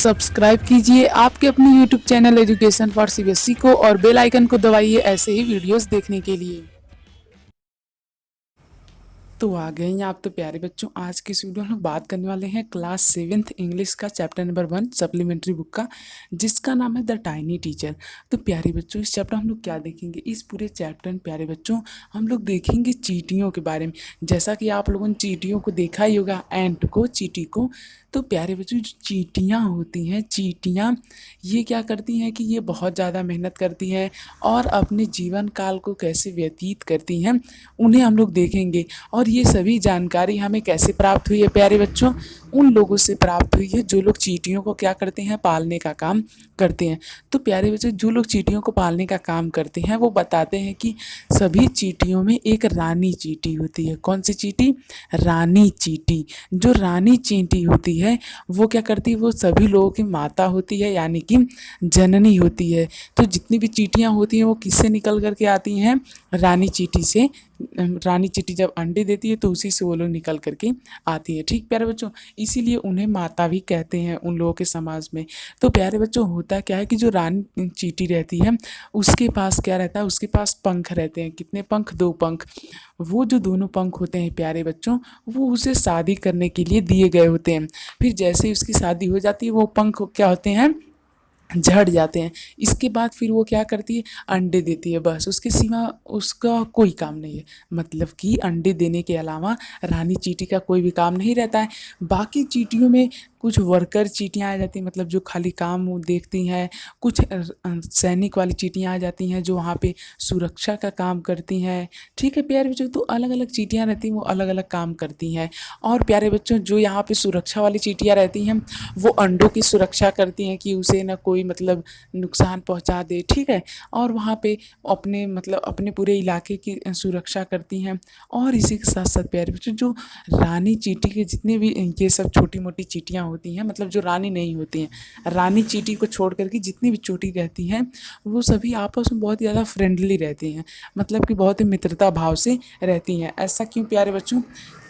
Subscribe कीजिए आपके अपने YouTube channel education for CBSE को और बेल आइकन को दबाइए ऐसे ही वीडियोस देखने के लिए। तो आ गए हैं आप तो प्यारे बच्चों, आज की इस वीडियो में हम लोग बात करने वाले हैं क्लास 7th इंग्लिश का चैप्टर नंबर 1 सप्लीमेंट्री बुक का, जिसका नाम है द टाइनी टीचर। तो प्यारे बच्चों, इस चैप्टर हम लोग क्या देखेंगे, इस पूरे चैप्टर में प्यारे बच्चों हम लोग देखेंगे चींटियों के बारे में। जैसा कि आप लोगों ने चींटियों को देखा ही होगा, एंट को, चींटी को। तो प्यारे बच्चों, जो चींटियाँ होती हैं, चींटियाँ ये क्या करती हैं कि ये बहुत ज़्यादा मेहनत करती हैं और अपने जीवन काल को कैसे व्यतीत करती हैं उन्हें हम लोग देखेंगे। और ये सभी जानकारी हमें कैसे प्राप्त हुई है प्यारे बच्चों, उन लोगों से प्राप्त हुई है जो लोग चींटियों को क्या करते हैं, पालने का काम करते हैं। तो प्यारे बच्चों, जो लोग चींटियों को पालने का काम करते हैं वो बताते हैं कि सभी चींटियों में एक रानी चींटी होती है। कौन सी चींटी? रानी चींटी। जो रानी चींटी होती है वो क्या करती है, वो सभी लोगों की माता होती है, यानी कि जननी होती है। तो जितनी भी चींटियाँ होती हैं वो किससे निकल करके आती हैं? रानी चींटी से। रानी चींटी जब अंडे देती है तो उसी से वो लोग निकल करके आती है। ठीक प्यारे बच्चों, इसीलिए उन्हें माता भी कहते हैं उन लोगों के समाज में। तो प्यारे बच्चों, होता क्या है कि जो रानी चींटी रहती है उसके पास क्या रहता है, उसके पास पंख रहते हैं। कितने पंख? 2 पंख। वो जो दोनों पंख होते हैं प्यारे बच्चों, वो उसे शादी करने के लिए दिए गए होते हैं। फिर जैसे ही उसकी शादी हो जाती है वो पंख क्या होते हैं, झड़ जाते हैं। इसके बाद फिर वो क्या करती है, अंडे देती है। बस उसके सिवा उसका कोई काम नहीं है। मतलब कि अंडे देने के अलावा रानी चींटी का कोई भी काम नहीं रहता है। बाकी चींटियों में कुछ वर्कर चींटियाँ आ जाती हैं, मतलब जो खाली काम वो देखती हैं। कुछ सैनिक वाली चींटियाँ आ जाती हैं जो वहाँ पे सुरक्षा का काम करती हैं। ठीक है प्यारे बच्चों, तो अलग अलग चींटियाँ रहती हैं, वो अलग अलग काम करती हैं। और प्यारे बच्चों, जो यहाँ पे सुरक्षा वाली चींटियाँ रहती हैं वो अंडों की सुरक्षा करती हैं कि उसे ना कोई मतलब नुकसान पहुंचा दे। ठीक है, और वहाँ पे अपने मतलब अपने पूरे इलाके की सुरक्षा करती हैं। और इसी के साथ साथ प्यारे बच्चों, जो रानी चींटी के जितने भी ये सब छोटी मोटी चींटियाँ होती हैं, मतलब जो रानी नहीं होती हैं, रानी चींटी को छोड़ करके जितनी भी छोटी रहती हैं वो सभी आपस में बहुत ही ज़्यादा फ्रेंडली रहती हैं। मतलब कि बहुत ही मित्रता भाव से रहती हैं। ऐसा क्यों प्यारे बच्चों?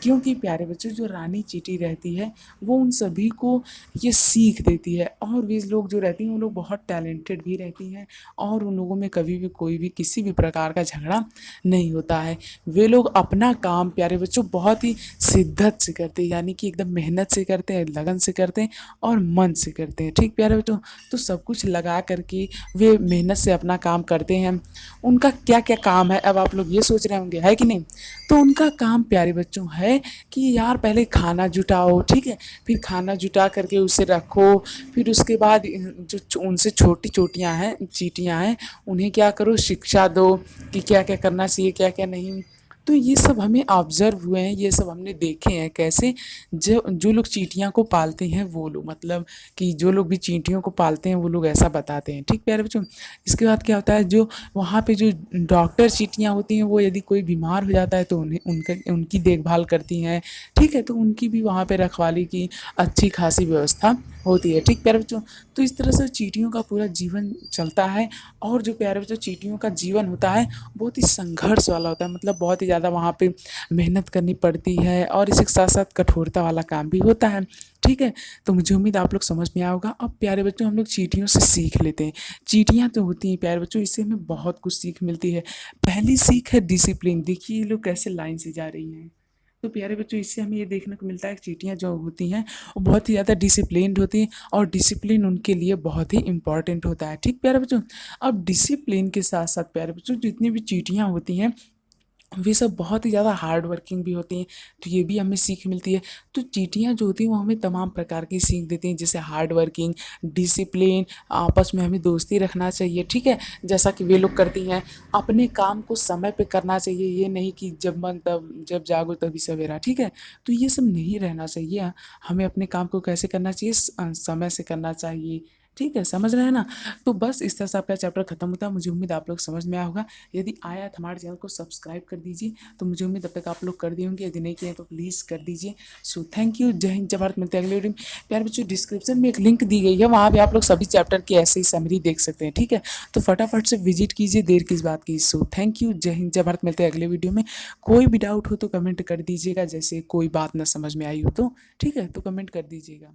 क्योंकि प्यारे बच्चों, जो रानी चींटी रहती है वो उन सभी को ये सीख देती है। और वे लोग जो रहती हैं वो लोग बहुत टैलेंटेड भी रहती हैं और उन लोगों में कभी भी कोई भी किसी भी प्रकार का झगड़ा नहीं होता है। वे लोग अपना काम प्यारे बच्चों बहुत ही शिद्दत से करते हैं, यानी कि एकदम मेहनत से करते हैं, लगन से करते हैं और मन से करते हैं। ठीक प्यारे बच्चों, तो सब कुछ लगा करके वे मेहनत से अपना काम करते हैं। उनका क्या क्या काम है, अब आप लोग ये सोच रहे होंगे, है कि नहीं? तो उनका काम प्यारे बच्चों है कि यार पहले खाना जुटाओ। ठीक है, फिर खाना जुटा करके उसे रखो। फिर उसके बाद जो उनसे छोटी छोटियाँ हैं, चींटियाँ हैं, उन्हें क्या करो, शिक्षा दो कि क्या क्या करना चाहिए, क्या क्या नहीं। तो ये सब हमें ऑब्जर्व हुए हैं, ये सब हमने देखे हैं। कैसे? जो जो लोग चींटियाँ को पालते हैं वो लोग, मतलब कि जो लोग भी चींटियों को पालते हैं वो लोग ऐसा बताते हैं। ठीक प्यारे बच्चों, इसके बाद क्या होता है, जो वहाँ पे जो डॉक्टर चींटियाँ होती हैं वो यदि कोई बीमार हो जाता है तो उन्हें उनकी देखभाल करती हैं। ठीक है, तो उनकी भी वहाँ पे रखवाली की अच्छी खासी व्यवस्था होती है। ठीक प्यारे बच्चों, तो इस तरह से चींटियों का पूरा जीवन चलता है। और जो प्यारे बच्चों चींटियों का जीवन होता है बहुत ही संघर्ष वाला होता है, मतलब बहुत ही ज़्यादा वहाँ पे मेहनत करनी पड़ती है और इसी के साथ साथ कठोरता वाला काम भी होता है। ठीक है, तो मुझे उम्मीद आप लोग समझ में आया होगा। अब प्यारे बच्चों, हम लोग चींटियों से सीख लेते हैं। चींटियाँ तो होती हैं प्यारे बच्चों, इससे हमें बहुत कुछ सीख मिलती है। पहली सीख है डिसिप्लिन। देखिए ये लोग कैसे लाइन से जा रही हैं। तो प्यारे बच्चों, इससे हमें ये देखने को मिलता है कि चींटियाँ जो होती हैं वो बहुत ही ज़्यादा डिसिप्लिन्ड होती हैं और डिसिप्लिन उनके लिए बहुत ही इंपॉर्टेंट होता है। ठीक प्यारे बच्चों, अब डिसिप्लिन के साथ साथ प्यारे बच्चों, जितनी भी चींटियाँ होती हैं वे सब बहुत ही ज़्यादा हार्ड वर्किंग भी होती हैं। तो ये भी हमें सीख मिलती है। तो चींटियाँ जो होती हैं वो हमें तमाम प्रकार की सीख देती हैं, जैसे हार्ड वर्किंग, डिसिप्लिन, आपस में हमें दोस्ती रखना चाहिए। ठीक है, जैसा कि वे लोग करती हैं। अपने काम को समय पे करना चाहिए, ये नहीं कि जब मन तब, जब जागो तभी सवेरा। ठीक है, तो ये सब नहीं रहना चाहिए। हमें अपने काम को कैसे करना चाहिए, समय से करना चाहिए। ठीक है, समझ रहे हैं ना? तो बस इस तरह से आपका चैप्टर खत्म होता है। मुझे उम्मीद आप लोग समझ में आया होगा। यदि आया तो हमारे चैनल को सब्सक्राइब कर दीजिए। तो मुझे उम्मीद अब तक आप लोग कर दिए होंगे, यदि नहीं किए तो प्लीज़ कर दीजिए। सो थैंक यू, जय हिंद जय भारत। मिलते हैं अगले वीडियो में। प्यारे बच्चों, डिस्क्रिप्शन में एक लिंक दी गई है, वहाँ पे आप लोग सभी चैप्टर की ऐसे ही समरी देख सकते हैं। ठीक है, तो फटाफट से विजिट कीजिए, देर किस बात की। सो थैंक यू, जय हिंद जय भारत। मिलते हैं अगले वीडियो में। कोई भी डाउट हो तो कमेंट कर दीजिएगा, जैसे कोई बात ना समझ में आई हो तो। ठीक है, तो कमेंट कर दीजिएगा।